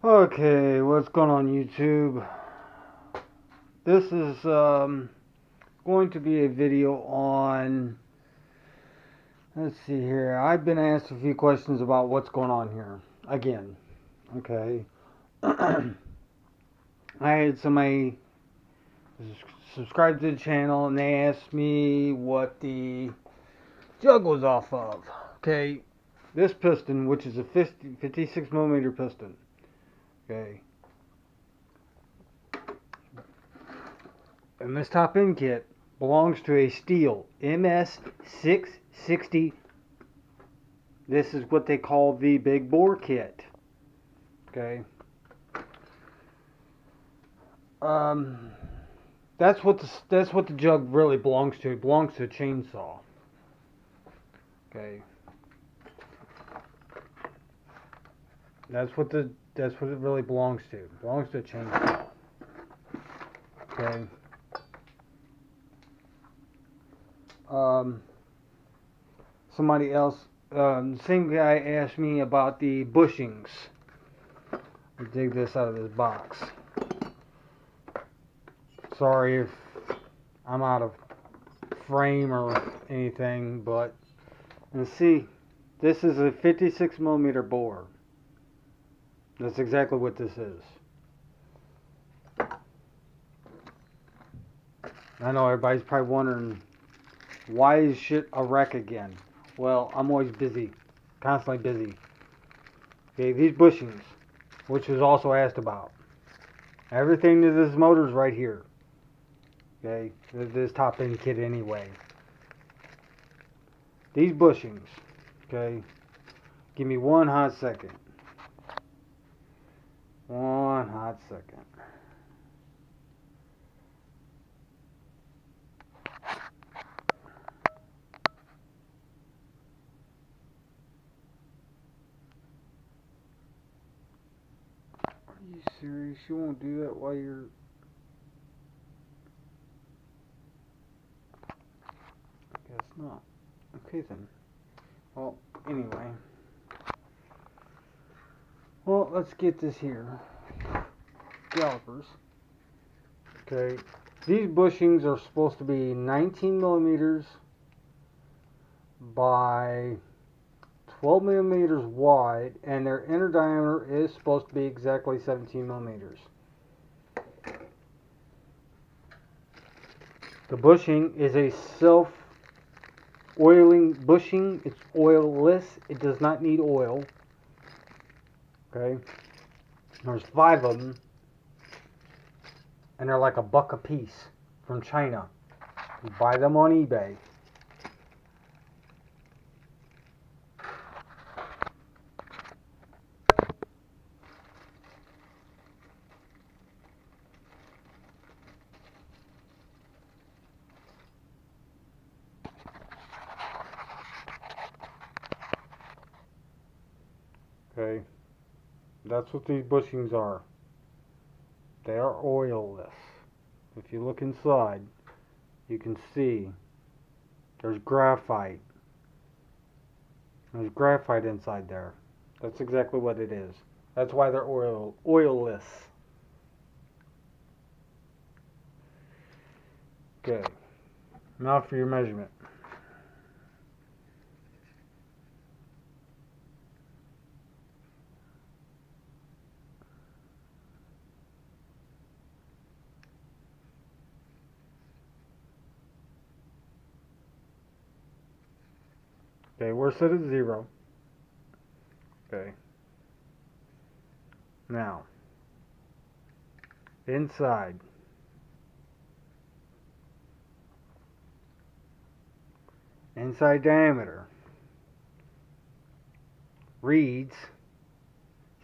Okay, what's going on YouTube? This is going to be a video on, let's see here. I've been asked a few questions about what's going on here. Again, okay. I had somebody subscribe to the channel and they asked me what the jug was off of. Okay, this piston, which is a 56 millimeter piston. Okay. And this top end kit belongs to a steel MS660. This is what they call the big bore kit. Okay. That's what the jug really belongs to. It belongs to a chainsaw. Okay. That's what it really belongs to. It belongs to a chainsaw. Okay. Somebody else, same guy asked me about the bushings. Let me dig this out of this box. Sorry if I'm out of frame or anything, but and see, this is a 56 millimeter bore. That's exactly what this is. I know everybody's probably wondering, why is shit a wreck again? Well, I'm always busy, constantly busy. Okay, these bushings, which was also asked about. Everything to this motor's right here. Okay, this top end kit anyway. These bushings, okay, give me one hot second. One hot second. Are you serious? You won't do that while you're... I guess not. Okay then. Well, anyway. Well, let's get this here. Calipers. Okay. These bushings are supposed to be 19 millimeters by 12 millimeters wide, and their inner diameter is supposed to be exactly 17 millimeters. The bushing is a self-oiling bushing. It's oilless. It does not need oil. Okay. There's 5 of them, and they're like $1 a piece from China. You buy them on eBay. Okay, that's what these bushings are. They are oilless. If you look inside, you can see there's graphite. There's graphite inside there. That's exactly what it is. That's why they're oilless. Okay, now for your measurement. Okay, we're set at 0. Okay. Now, inside. Inside diameter reads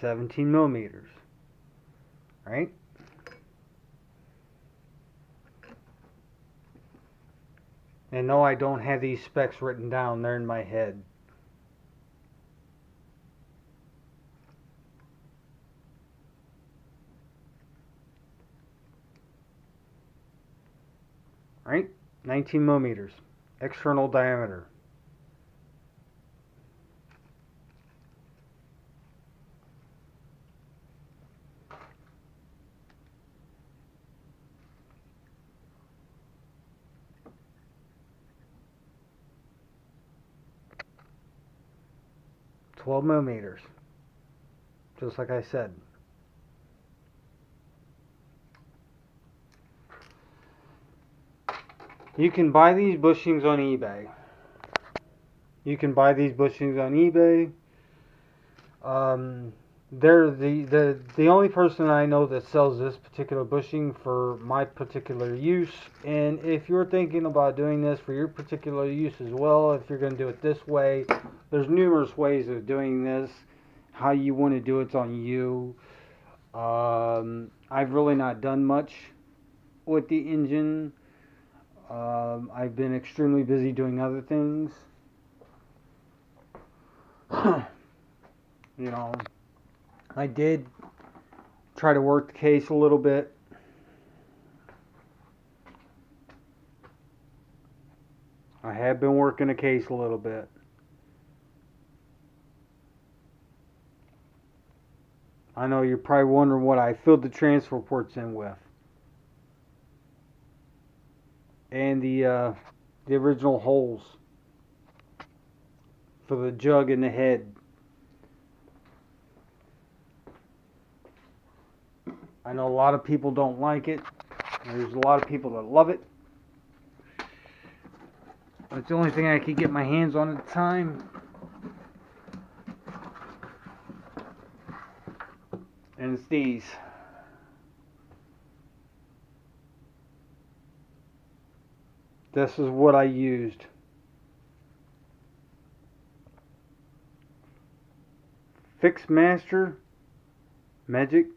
17 millimeters. Right? And no, I don't have these specs written down. They're in my head. Right? 19 millimeters. External diameter. 12 millimeters. Just like I said. You can buy these bushings on eBay. They're the only person I know that sells this particular bushing for my particular use. And if you're thinking about doing this for your particular use as well, if you're going to do it this way, there's numerous ways of doing this. How you want to do it's on you. I've really not done much with the engine. I've been extremely busy doing other things. You know, I did try to work the case a little bit. I have been working the case a little bit. I know you're probably wondering what I filled the transfer ports in with. And the original holes for the jug and the head. I know a lot of people don't like it. There's a lot of people that love it. It's the only thing I could get my hands on at the time. And it's these. This is what I used. Fixmaster Magic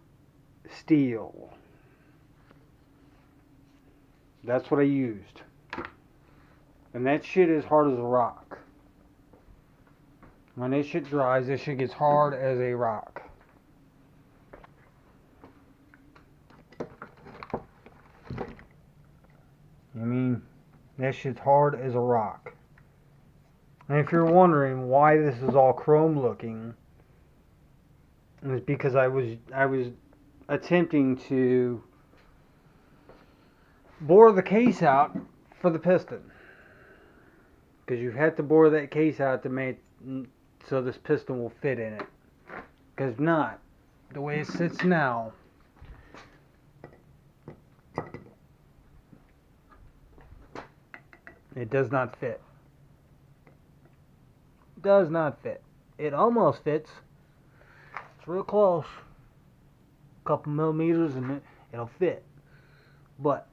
Steel. That's what I used. And that shit is hard as a rock. When this shit dries, this shit gets hard as a rock. I mean, that shit's hard as a rock. And if you're wondering why this is all chrome looking, it's because I was attempting to bore the case out for the piston. Because you have to bore that case out to make so this piston will fit in it. Because if not, the way it sits now, it does not fit. Does not fit. It almost fits. It's real close. A couple millimeters and it'll fit. But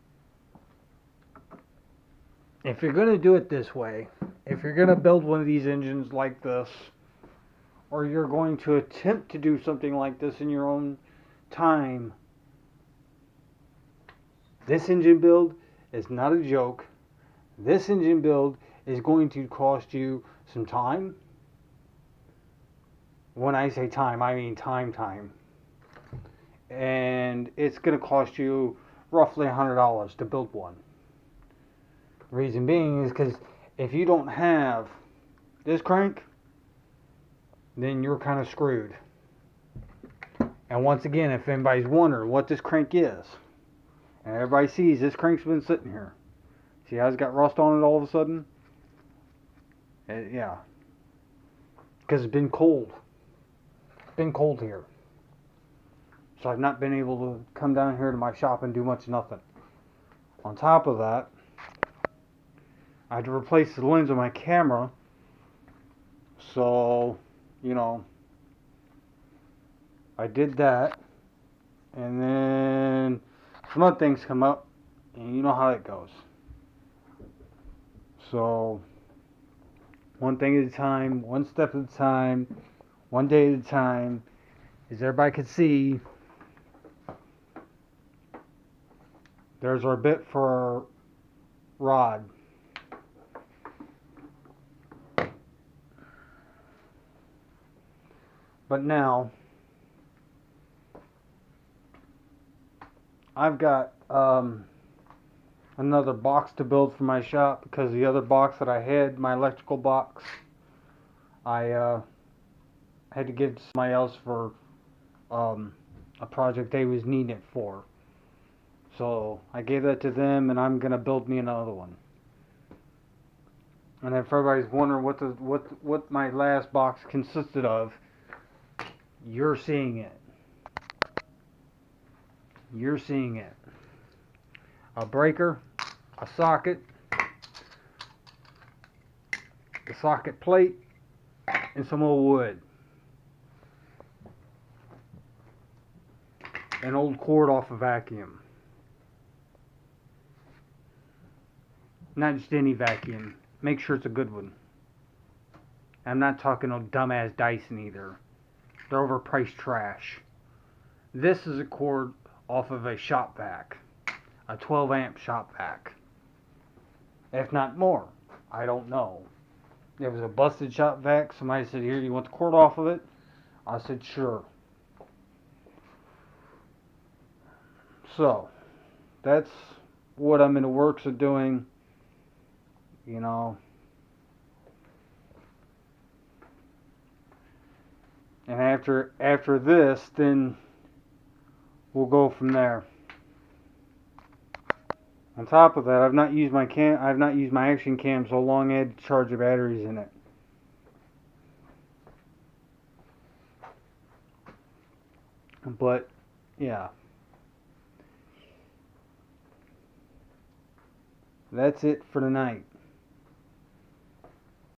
if you're going to do it this way, if you're going to build one of these engines like this, or you're going to attempt to do something like this in your own time, this engine build is not a joke. This engine build is going to cost you some time. When I say time, I mean time. And it's going to cost you roughly $100 to build one. Reason being is because if you don't have this crank, then you're kind of screwed. And once again, if anybody's wondering what this crank is, and everybody sees this crank's been sitting here. See how it's got rust on it all of a sudden? Yeah. Because it's been cold. It's been cold here. So I've not been able to come down here to my shop and do much nothing. On top of that, I had to replace the lens of my camera. So, you know, I did that. And then some other things come up. And you know how it goes. So, one thing at a time, one step at a time, one day at a time. As everybody can see, there's our bit for our rod. But now, I've got another box to build for my shop because the other box that I had, my electrical box, I had to give to somebody else for a project they was needing it for. So I gave that to them and I'm going to build me another one. And if everybody's wondering what my last box consisted of, you're seeing it. You're seeing it. A breaker, a socket, the socket plate, and some old wood. An old cord off a vacuum. Not just any vacuum. Make sure it's a good one. I'm not talking no dumbass Dyson either. They're overpriced trash. This is a cord off of a shop vac. A 12 amp shop vac. If not more. I don't know. It was a busted shop vac. Somebody said, here, you want the cord off of it? I said, sure. So, that's what I'm in the works of doing. You know. And after this, then we'll go from there. On top of that, I've not used my action cam so long I had to charge the batteries in it. But yeah. That's it for tonight.